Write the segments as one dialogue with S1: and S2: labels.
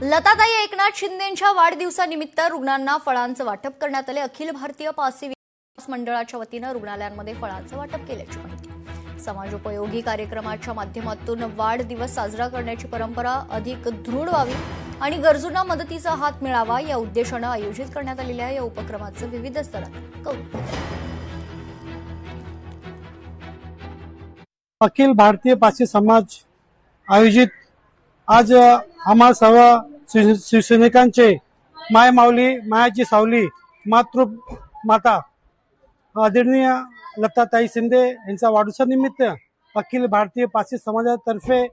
S1: लताताई एकनाथ शिंदेंच्या वाढदिवसानिमित्त रुग्णांना फळांचं वाटप करण्यात आले। अखिल भारतीय पासी विकास मंडळाच्या वतीने रुग्णालयांमध्ये फळांचं वाटप केल्याची माहिती। समाजोपयोगी कार्यक्रमाच्या माध्यमातून वाढदिवस साजरा करण्याची परंपरा अधिक दृढ व्हावी आणि गरजूंना मदतीचा हात मिळावा या उद्देशाने आयोजित करण्यात आलेल्या या उपक्रमाचं विविध स्तरात कौतुक।
S2: अखिल भारतीय पासी समाज आयोजित आज आम्हा सर्व शिवसैनिकांचे माय माऊली मायाची सावली माता आदरणीय लताताई शिंदे यांच्या वाढदिवसानिमित्त अखिल भारतीय पासी समाजातर्फे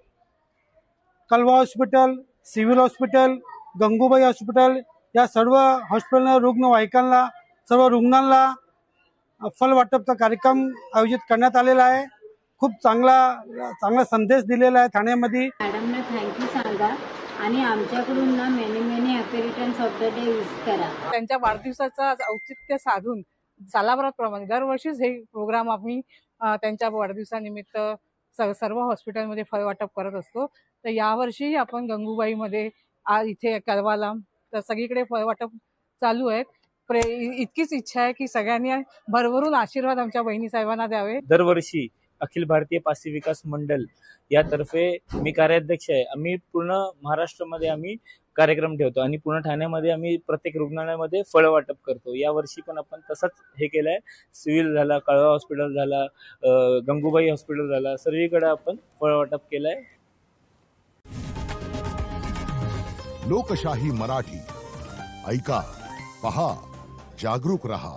S2: Kalwa hospital, civil hospital, Gangubai hospital या सर्व हॉस्पिटल रुग्णवाहिकांना सर्व रुग्णांना फल वाटपचा कार्यक्रम आयोजित करण्यात आलेला आहे। खूप चांगला संदेश दिलेला आहे ठाण्यामध्ये।
S3: मॅडमने थँक्यू सांगा आणि आमच्याकडून ना many happy returns of the day wish करा।
S4: त्यांच्या वाढदिवसाचा औचित्य साधून सालाबादप्रमाणे दरवर्षीच हे प्रोग्राम आम्ही त्यांच्या वाढदिवसानिमित्त सर्व हॉस्पिटलमध्ये फळ वाटप करत असतो। तर यावर्षी आपण गंगूबाईमध्ये इथे कळवाला तर सगळीकडे फळ वाटप चालू आहे। इतकीच इच्छा आहे की सगळ्यांनी भरभरून आशीर्वाद आमच्या बहिणी साहेबांना द्यावे।
S5: दरवर्षी अखिल भारतीय पासी विकास मंडळ यातर्फे मी कार्याध्यक्ष आहे। आम्ही पूर्ण महाराष्ट्रामध्ये आम्ही कार्यक्रम ठेवतो आणि पूर्ण ठाण्यामध्ये आम्ही प्रत्येक रुग्णालयामध्ये फळ वाटप करतो। यावर्षी पण आपण तसंच हे केलंय। सिव्हिल झाला, कळवा हॉस्पिटल झाला, गंगूबाई हॉस्पिटल झाला, सर्वीकडे आपण फळ वाटप केलंय।
S6: लोकशाही मराठी ऐका, पहा, जागरूक रहा।